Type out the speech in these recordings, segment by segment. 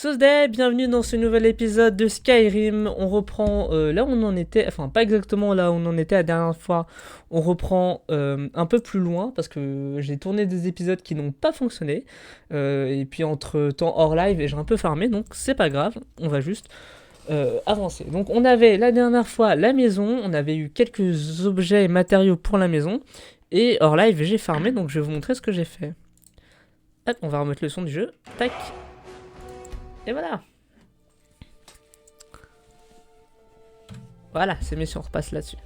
Tuesday, bienvenue dans ce nouvel épisode de Skyrim. On reprend là où on en était, enfin pas exactement là où on en était la dernière fois. On reprend un peu plus loin parce que j'ai tourné des épisodes qui n'ont pas fonctionné. Et puis entre temps hors live et j'ai un peu farmé, donc c'est pas grave, on va juste avancer. Donc on avait la dernière fois la maison, on avait eu quelques objets et matériaux pour la maison. Et hors live j'ai farmé, donc je vais vous montrer ce que j'ai fait. Hop, on va remettre le son du jeu. Tac. Et voilà. Voilà, c'est mieux si on repasse là-dessus.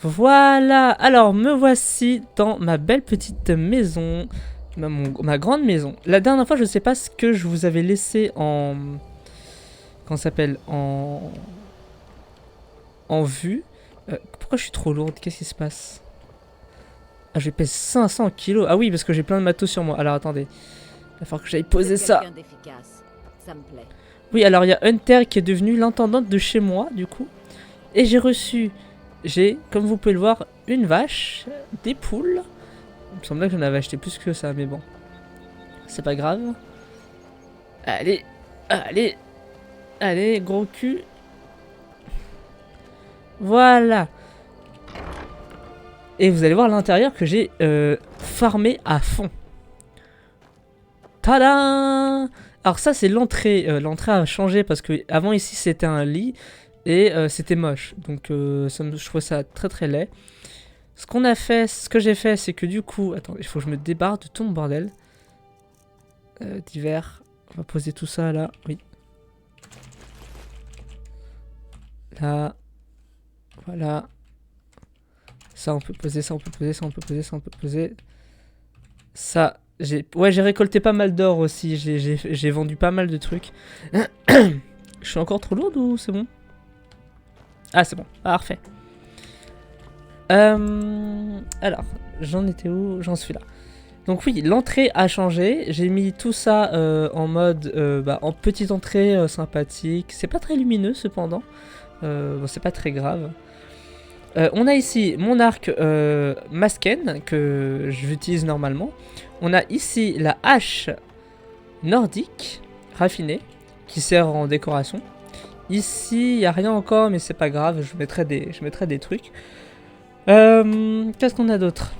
Voilà, alors me voici dans ma belle petite maison, ma grande maison. La dernière fois, je sais pas ce que je vous avais laissé en... Comment ça s'appelle en vue. Pourquoi je suis trop lourde? Qu'est-ce qui se passe? Ah, je pèse 500 kilos. Ah oui, parce que j'ai plein de matos sur moi. Alors attendez, il va falloir que j'aille poser ça. Ça me plaît. Oui, alors il y a Hunter qui est devenu l'intendante de chez moi, du coup. Et j'ai, comme vous pouvez le voir, une vache, des poules. Il me semblait que j'en avais acheté plus que ça, mais bon. C'est pas grave. Allez, allez, allez, gros cul. Voilà. Et vous allez voir à l'intérieur que j'ai farmé à fond. Tada! Alors ça c'est l'entrée. L'entrée a changé parce que avant ici c'était un lit et c'était moche. Donc je trouve ça très très laid. Ce que j'ai fait, c'est que du coup, attendez, il faut que je me débarre de tout mon bordel. Divers. On va poser tout ça là. Oui. Là. Voilà. Ça on peut poser, ça on peut poser, ça on peut poser, ça on peut poser. Ça, j'ai récolté pas mal d'or aussi. J'ai vendu pas mal de trucs. Je suis encore trop lourde ou c'est bon? Ah c'est bon, parfait. Alors, j'en étais où? J'en suis là. Donc oui, l'entrée a changé. J'ai mis tout ça en mode, en petite entrée sympathique. C'est pas très lumineux cependant. Bon, c'est pas très grave. On a ici mon arc Masken que j'utilise normalement. On a ici la hache nordique raffinée qui sert en décoration. Ici, il n'y a rien encore, mais c'est pas grave, je mettrai des trucs. Qu'est-ce qu'on a d'autre?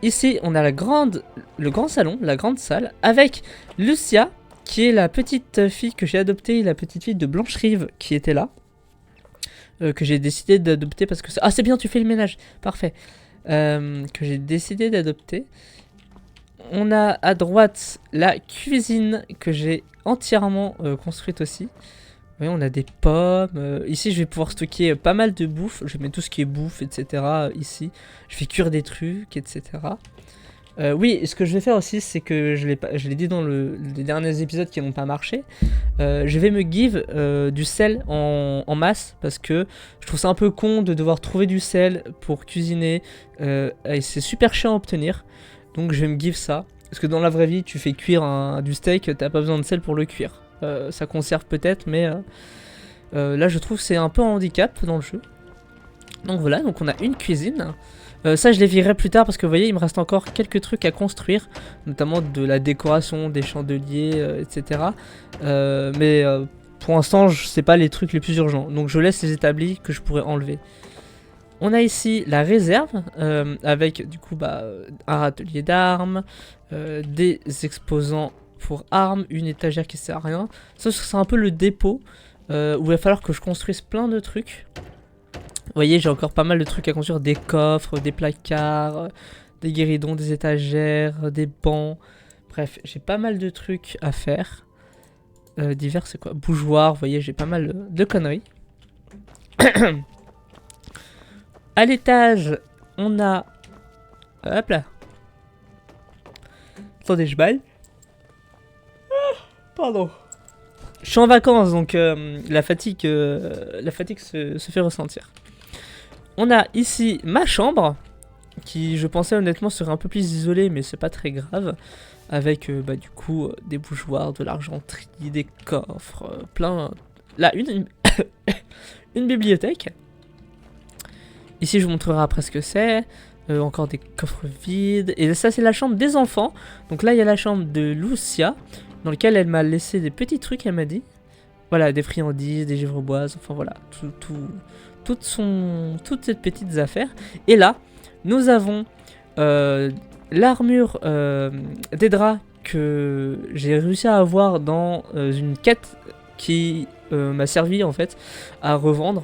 Ici, on a le grand salon, la grande salle, avec Lucia, qui est la petite fille que j'ai adoptée, la petite fille de Blanche-Rive qui était là. Que j'ai décidé d'adopter parce que... Ah, c'est bien, tu fais le ménage. Parfait. Que j'ai décidé d'adopter. On a à droite la cuisine que j'ai entièrement construite aussi. Vous voyez, on a des pommes. Ici, je vais pouvoir stocker pas mal de bouffe. Je mets tout ce qui est bouffe, etc. Ici. Je vais cuire des trucs, etc. Oui, ce que je vais faire aussi, c'est que je l'ai dit dans les derniers épisodes qui n'ont pas marché. Je vais me give du sel en masse parce que je trouve ça un peu con de devoir trouver du sel pour cuisiner. Et c'est super chiant à obtenir. Donc je vais me give ça. Parce que dans la vraie vie, tu fais cuire du steak, t'as pas besoin de sel pour le cuire. Ça conserve peut-être, mais là je trouve que c'est un peu un handicap dans le jeu. Donc voilà, donc on a une cuisine. Ça je les virerai plus tard parce que vous voyez il me reste encore quelques trucs à construire, notamment de la décoration, des chandeliers, etc. Mais pour l'instant c'est pas les trucs les plus urgents, donc je laisse les établis que je pourrais enlever. On a ici la réserve avec du coup un atelier d'armes, des exposants pour armes, une étagère qui sert à rien. Ça c'est un peu le dépôt où il va falloir que je construise plein de trucs. Vous voyez, j'ai encore pas mal de trucs à construire, des coffres, des placards, des guéridons, des étagères, des bancs. Bref, j'ai pas mal de trucs à faire. Divers, c'est quoi? Bougeoir, vous voyez, j'ai pas mal de conneries. À l'étage, on a... Hop là. Attendez, je baille. Pardon. Je suis en vacances, donc la fatigue se fait ressentir. On a ici ma chambre, qui je pensais honnêtement serait un peu plus isolée, mais c'est pas très grave. Avec du coup des bougeoirs, de l'argenterie, des coffres, plein... Là, une bibliothèque. Ici je vous montrerai après ce que c'est. Encore des coffres vides. Et ça, c'est la chambre des enfants. Donc là, il y a la chambre de Lucia, dans laquelle elle m'a laissé des petits trucs, elle m'a dit. Voilà, des friandises, des gevreboises, enfin voilà, toutes ces petites affaires. Et là, nous avons l'armure des draps que j'ai réussi à avoir dans une quête qui m'a servi en fait à revendre.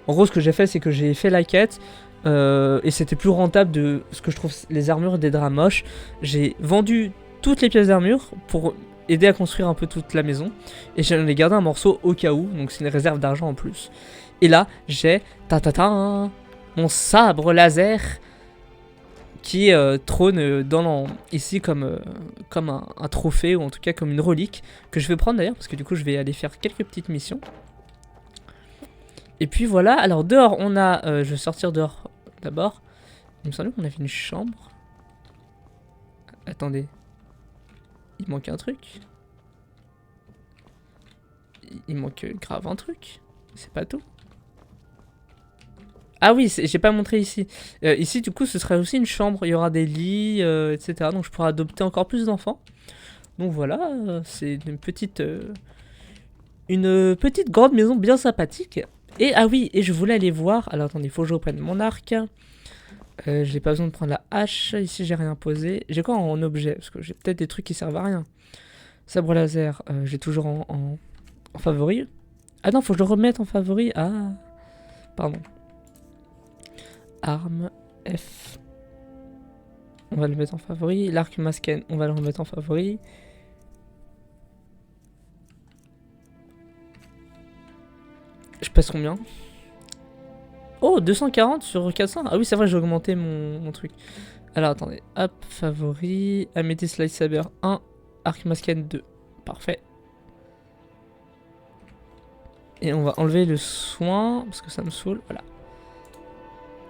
En gros, ce que j'ai fait, c'est que j'ai fait la quête et c'était plus rentable de ce que je trouve les armures des draps moches. J'ai vendu toutes les pièces d'armure pour aider à construire un peu toute la maison et j'en ai gardé un morceau au cas où, donc c'est une réserve d'argent en plus. Et là, j'ai mon sabre laser qui trône ici comme un trophée, ou en tout cas comme une relique, que je vais prendre d'ailleurs, parce que du coup je vais aller faire quelques petites missions. Et puis voilà, alors dehors on a, je vais sortir dehors d'abord, il me semblait qu'on avait une chambre. Attendez, il manque un truc. Il manque grave un truc, c'est pas tout. Ah oui, j'ai pas montré ici. Ici, du coup, ce serait aussi une chambre. Il y aura des lits, etc. Donc, je pourrai adopter encore plus d'enfants. Donc voilà, c'est une petite grande maison bien sympathique. Et ah oui, et je voulais aller voir. Alors attendez, il faut que je reprenne mon arc. J'ai pas besoin de prendre la hache. Ici, j'ai rien posé. J'ai quoi en objet? Parce que j'ai peut-être des trucs qui servent à rien. Sabre laser, j'ai toujours en favori. Ah non, faut que je le remette en favori. Ah, pardon. Arme F. On va le mettre en favori. L'arc masken, on va le remettre en favori. Je passe combien? Oh, 240 sur 400. Ah oui, c'est vrai, j'ai augmenté mon truc. Alors attendez. Hop, favori. Amethyst Lightsaber 1. Arc masken 2. Parfait. Et on va enlever le soin parce que ça me saoule. Voilà.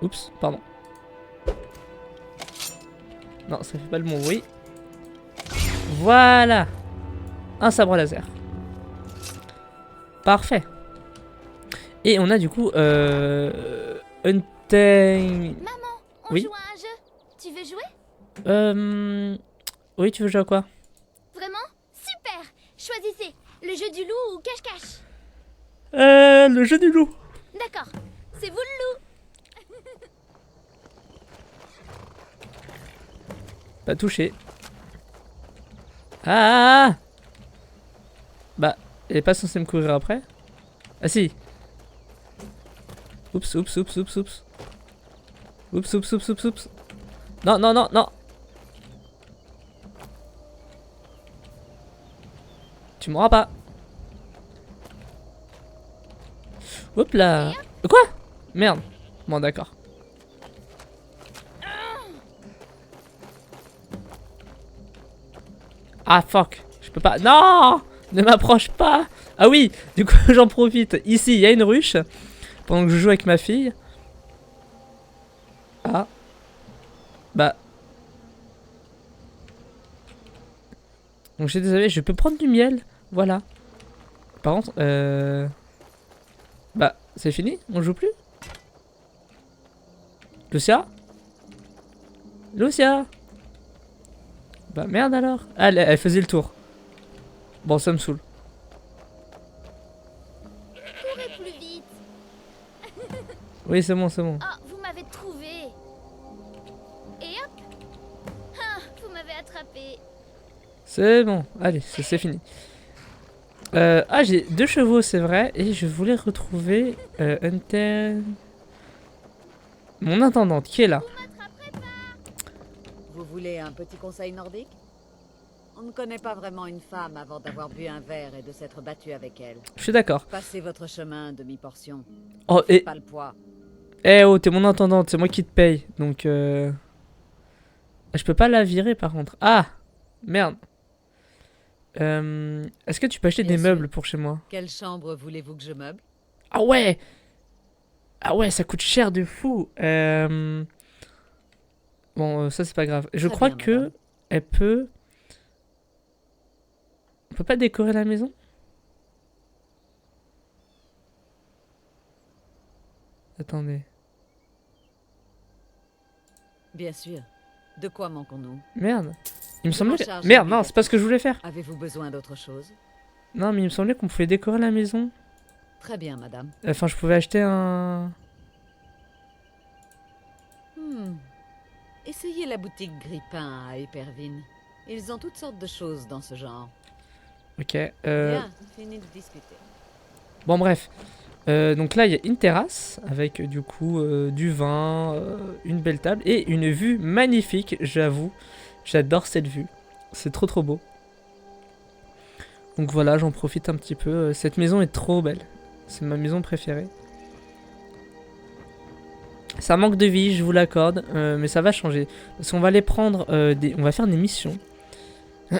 Oups, pardon. Non, ça fait pas le bon bruit. Voilà. Un sabre laser. Parfait. Et on a du coup Untamed. Maman, on Oui. joue à un jeu. Tu veux jouer? Oui, tu veux jouer à quoi? Vraiment? Super. Choisissez le jeu du loup ou cache-cache. Le jeu du loup. D'accord. C'est vous le loup. Pas touché. Ah. Bah, elle est pas censée me courir après. Ah si. Oups, oups, oups, oups, oups. Oups, oups, oups, oups, oups. Non, non, non, non. Tu m'auras pas. Hop là. Quoi? Merde. Bon, d'accord. Ah, fuck. Je peux pas. Non! Ne m'approche pas. Ah oui, du coup, j'en profite. Ici, il y a une ruche. Pendant que je joue avec ma fille. Ah. Bah. Donc, je suis désolé, je peux prendre du miel. Voilà. Par contre, bah, c'est fini? On joue plus? Lucia? Lucia? Bah, merde alors. Ah, elle faisait le tour. Bon, ça me saoule. Courez plus vite. Oui, c'est bon, c'est bon. Oh, vous m'avez trouvé. Et hop. Ah, vous m'avez attrapé. C'est bon. Allez, c'est fini. Ah, j'ai 2 chevaux, c'est vrai. Et je voulais retrouver mon intendante qui est là. Vous m'attraperez pas. Vous voulez un petit conseil nordique? On ne connaît pas vraiment une femme avant d'avoir bu un verre et de s'être battu avec elle. Je suis d'accord. Passez votre chemin, demi-portion. Oh, Faites pas le poids. oh, t'es mon intendante, c'est moi qui te paye. Donc, je peux pas la virer par contre. Ah, merde. Est-ce que tu peux acheter Bien des sûr. meubles pour chez moi? Quelle chambre voulez-vous que je meuble? Ah ouais! Ah ouais, ça coûte cher de fou. Bon, ça c'est pas grave. Je Très crois bien, que madame. elle peut. On peut pas décorer la maison? Attendez. Bien sûr. De quoi manquons-nous? Merde. Il me Je semblait... m'en charge, Merde, non, Olivia. c'est pas ce que je voulais faire. Avez-vous besoin d'autre chose? Non, mais il me semblait qu'on pouvait décorer la maison. Très bien, madame. Enfin, je pouvais acheter un... Essayez la boutique Grippin à Éperville. Ils ont toutes sortes de choses dans ce genre. Ok. Bien, fini de discuter. Bon, bref. Donc là, il y a une terrasse avec du coup du vin, une belle table et une vue magnifique, j'avoue. J'adore cette vue. C'est trop trop beau. Donc voilà, j'en profite un petit peu. Cette maison est trop belle. C'est ma maison préférée. Ça manque de vie, je vous l'accorde, mais ça va changer. Parce qu'on va aller prendre on va faire des missions. On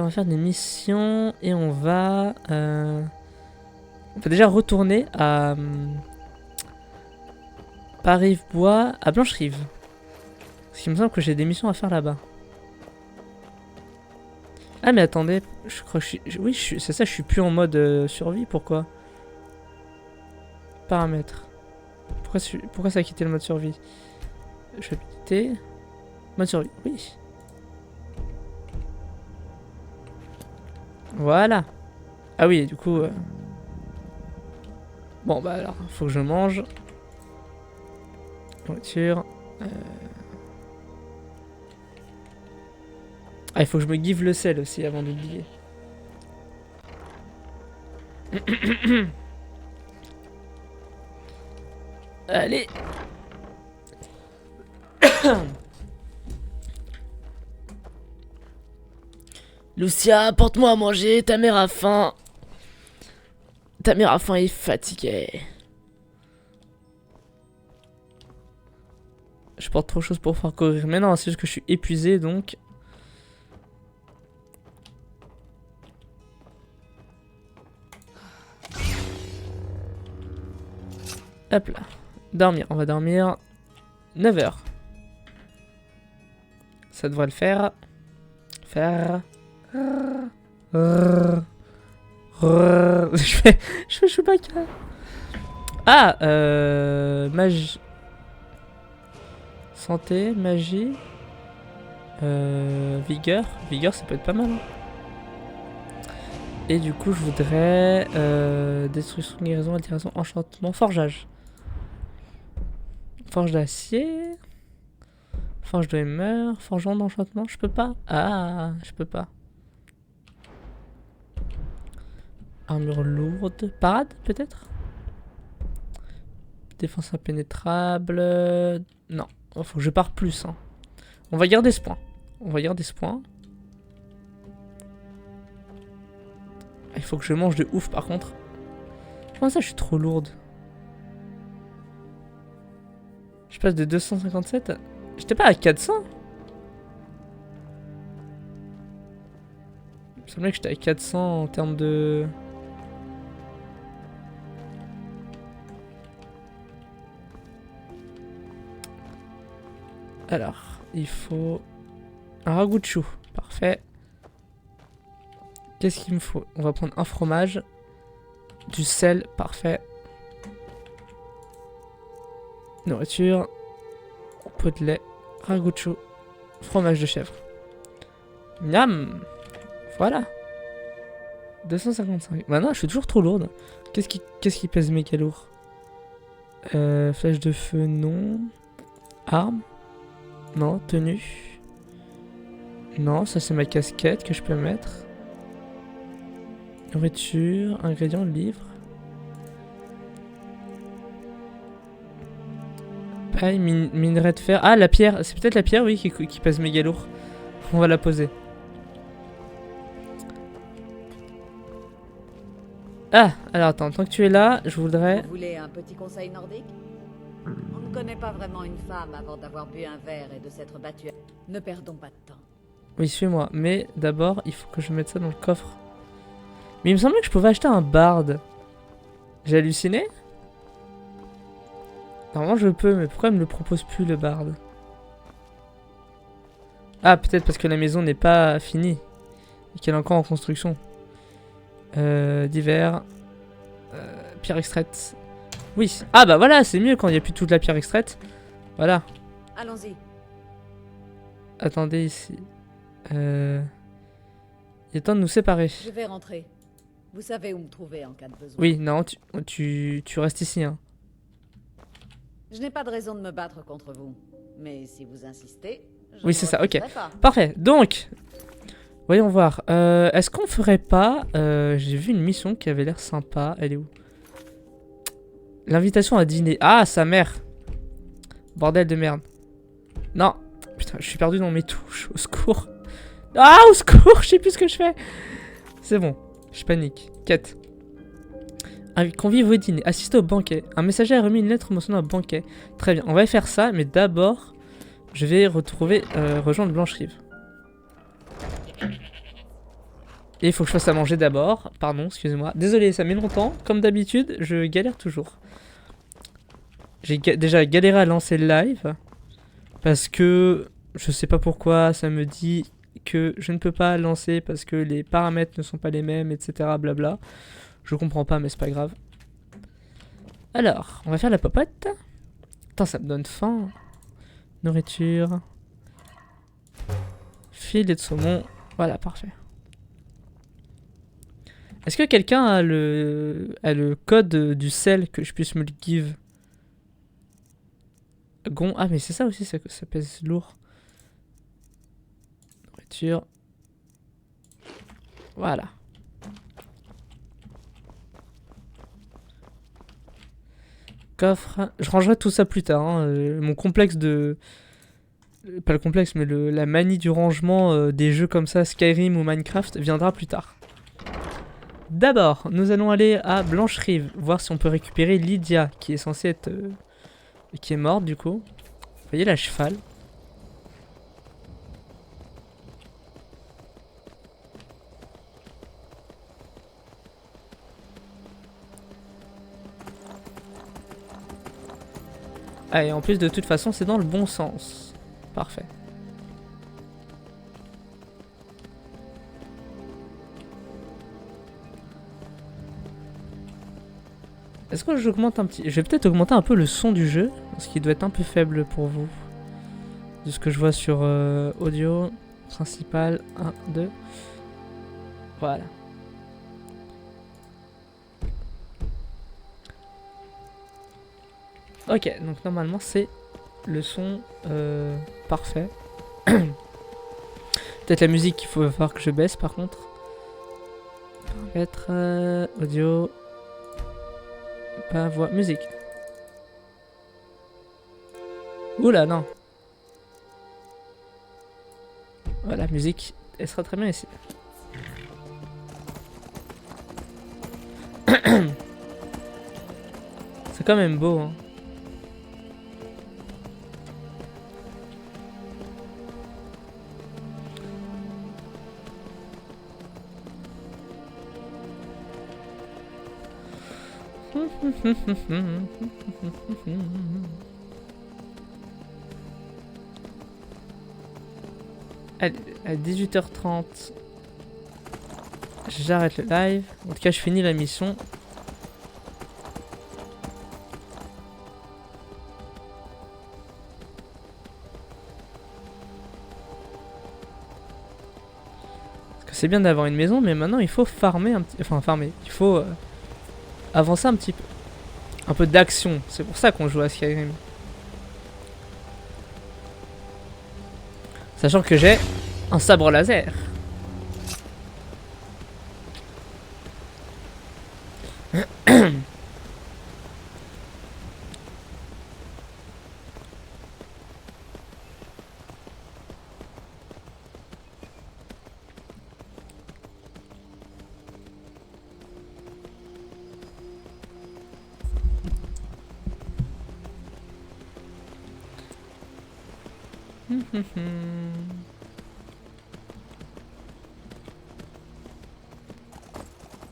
va faire des missions et on va déjà retourner à pas Rive-Bois, à Blanche-Rive. Parce qu'il me semble que j'ai des missions à faire là-bas. Ah mais attendez, je crois que oui, c'est ça, je suis plus en mode survie, pourquoi? Paramètres. Pourquoi ça a quitté le mode survie? Je vais quitter. Mode survie, oui. Voilà. Ah oui, du coup... Bon bah alors, faut que je mange. Voiture. Ah, il faut que je me give le sel aussi avant d'oublier. Allez. Lucia, apporte-moi à manger, ta mère a faim. Ta mère a faim et est fatiguée. Je porte trop de choses pour pouvoir courir. Mais non, c'est juste que je suis épuisé donc. Hop là. Dormir, on va dormir 9 heures. Ça devrait le faire. Je fais Chewbacca. Ah, magie. Santé, magie. Vigueur. Vigueur, ça peut être pas mal. Hein. Et du coup, je voudrais destruction, guérison, altération, enchantement, forgeage. Forge d'acier. Forge de humeur. Forgeant d'enchantement. Je peux pas. Ah, je peux pas. Armure lourde. Parade, peut-être? Défense impénétrable. Non. Faut que je pars plus. Hein. On va garder ce point. Il faut que je mange de ouf par contre. Comment ça, je suis trop lourde? Je passe de 257 à... J'étais pas à 400? Il me semblait que j'étais à 400 en termes de... Alors, il faut un ragoût de chou. Parfait. Qu'est-ce qu'il me faut? On va prendre un fromage. Du sel. Parfait. Nourriture. Pot de lait. Ragoût de chou. Fromage de chèvre. Miam. Voilà. 255. Bah non, je suis toujours trop lourde. Qu'est-ce qui pèse méga lourd? Flèche de feu, non. Arme. Non, tenue. Non, ça c'est ma casquette que je peux mettre. Nourriture, ingrédients, livre. Paille, minerai de fer. Ah, la pierre. C'est peut-être la pierre, oui, qui pèse méga lourd. On va la poser. Ah, alors attends, tant que tu es là, je voudrais... Vous voulez un petit conseil nordique? On ne connaît pas vraiment une femme avant d'avoir bu un verre et de s'être battu. Ne perdons pas de temps. Oui, suis-moi. Mais d'abord, il faut que je mette ça dans le coffre. Mais il me semblait que je pouvais acheter un barde. J'ai halluciné? Normalement, je peux, mais pourquoi elle me le propose plus, le barde? Ah, peut-être parce que la maison n'est pas finie. Et qu'elle est encore en construction. Divers. Pierre extraite. Oui. Ah bah voilà, c'est mieux quand il n'y a plus toute la pierre extraite. Voilà. Allons-y. Attendez ici. Il est temps de nous séparer. Je vais rentrer. Vous savez où me trouver en cas de besoin. Oui, non, tu restes ici, hein. Je n'ai pas de raison de me battre contre vous. Mais si vous insistez, je Oui, ne c'est ça, ok. refuserai pas. Parfait, donc, voyons voir. Est-ce qu'on ferait pas... J'ai vu une mission qui avait l'air sympa. Elle est où? L'invitation à dîner. Ah, sa mère. Bordel de merde. Non. Putain, je suis perdu dans mes touches. Au secours. Ah, au secours, je sais plus ce que je fais. C'est bon, je panique. Quête. Convive au dîner. Assister au banquet. Un messager a remis une lettre mentionnant un banquet. Très bien, on va faire ça, mais d'abord, je vais rejoindre Blancherive. Et il faut que je fasse à manger d'abord. Pardon, excusez-moi. Désolé, ça met longtemps. Comme d'habitude, je galère toujours. J'ai déjà galéré à lancer le live. Parce que je sais pas pourquoi, ça me dit que je ne peux pas lancer parce que les paramètres ne sont pas les mêmes, etc. Blabla. Je comprends pas, mais c'est pas grave. Alors, on va faire la popote. Attends, ça me donne faim. Nourriture. Filet de saumon. Voilà, parfait. Est-ce que quelqu'un a le code du sel que je puisse me le give? Ah, mais c'est ça aussi, ça pèse lourd. Nourriture. Voilà. Coffre. Je rangerai tout ça plus tard. Hein. Mon complexe de... Pas le complexe, mais la manie du rangement des jeux comme ça, Skyrim ou Minecraft, viendra plus tard. D'abord, nous allons aller à Blancherive, voir si on peut récupérer Lydia, qui est censée être... qui est morte, du coup. Vous voyez la cheval? Ah, et en plus, de toute façon, c'est dans le bon sens. Parfait. Est-ce que j'augmente un petit... Je vais peut-être augmenter un peu le son du jeu, parce qu'il doit être un peu faible pour vous. De ce que je vois sur audio principal, 1, 2. Voilà. Ok, donc normalement c'est le son parfait. Peut-être la musique qu'il faut voir que je baisse par contre. Paramètres, audio, pas voix, musique. Oula, non. Voilà, musique, elle sera très bien ici. C'est quand même beau, hein. Allez, à 18h30, j'arrête le live. En tout cas, je finis la mission. Parce que c'est bien d'avoir une maison, mais maintenant il faut farmer un petit... Enfin, farmer. Il faut avancer un petit peu. Un peu d'action. C'est pour ça qu'on joue à Skyrim. Sachant que j'ai un sabre laser.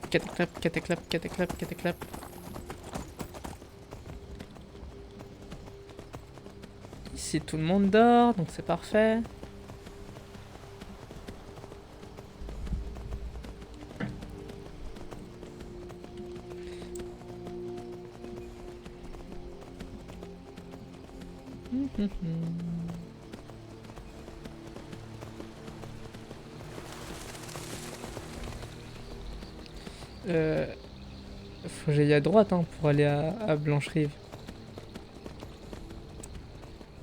Cataclap, cataclap, cataclap, cataclap. Ici tout le monde dort, donc c'est parfait. Faut que j'aille à droite hein, pour aller à Blancherive.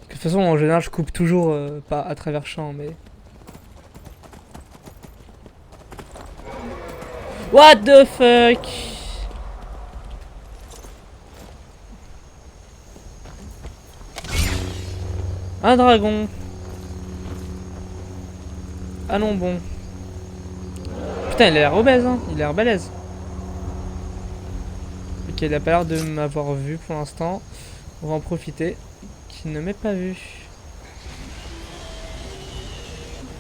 De toute façon, en général, je coupe toujours pas à travers champs, mais... What the fuck? Un dragon. Ah non, bon. Putain, il a l'air obèse, hein. Il a l'air balèze. Ok, il a pas l'air de m'avoir vu pour l'instant. On va en profiter. Qu'il ne m'ait pas vu.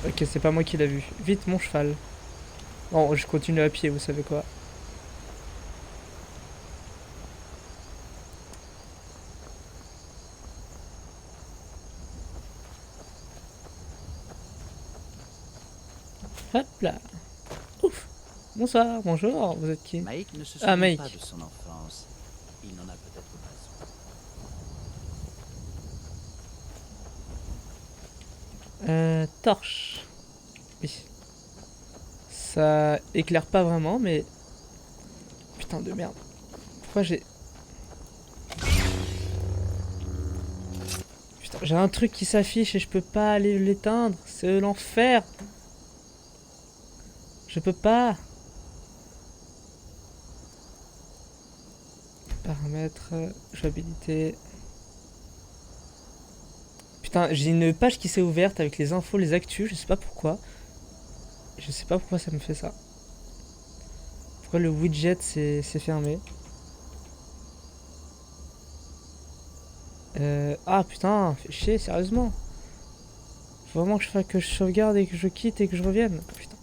Ok, c'est pas moi qui l'a vu. Vite, mon cheval. Bon, je continue à pied, vous savez quoi. Hop là. Ouf. Bonsoir, bonjour, vous êtes qui? Maïk ne se Ah, souvient Maïk. pas de son enfance. Il n'en a peut-être pas. Torche. Oui. Ça éclaire pas vraiment, mais... Putain de merde. Pourquoi j'ai... Putain, j'ai un truc qui s'affiche et je peux pas aller l'éteindre. C'est l'enfer. Je peux pas. Paramètres, jouabilité. Putain, j'ai une page qui s'est ouverte avec les infos, les actus, je sais pas pourquoi. Je sais pas pourquoi ça me fait ça. Pourquoi le widget s'est fermé. Ah putain, fais chier, sérieusement. Faut vraiment que je sauvegarde et que je quitte et que je revienne. Putain.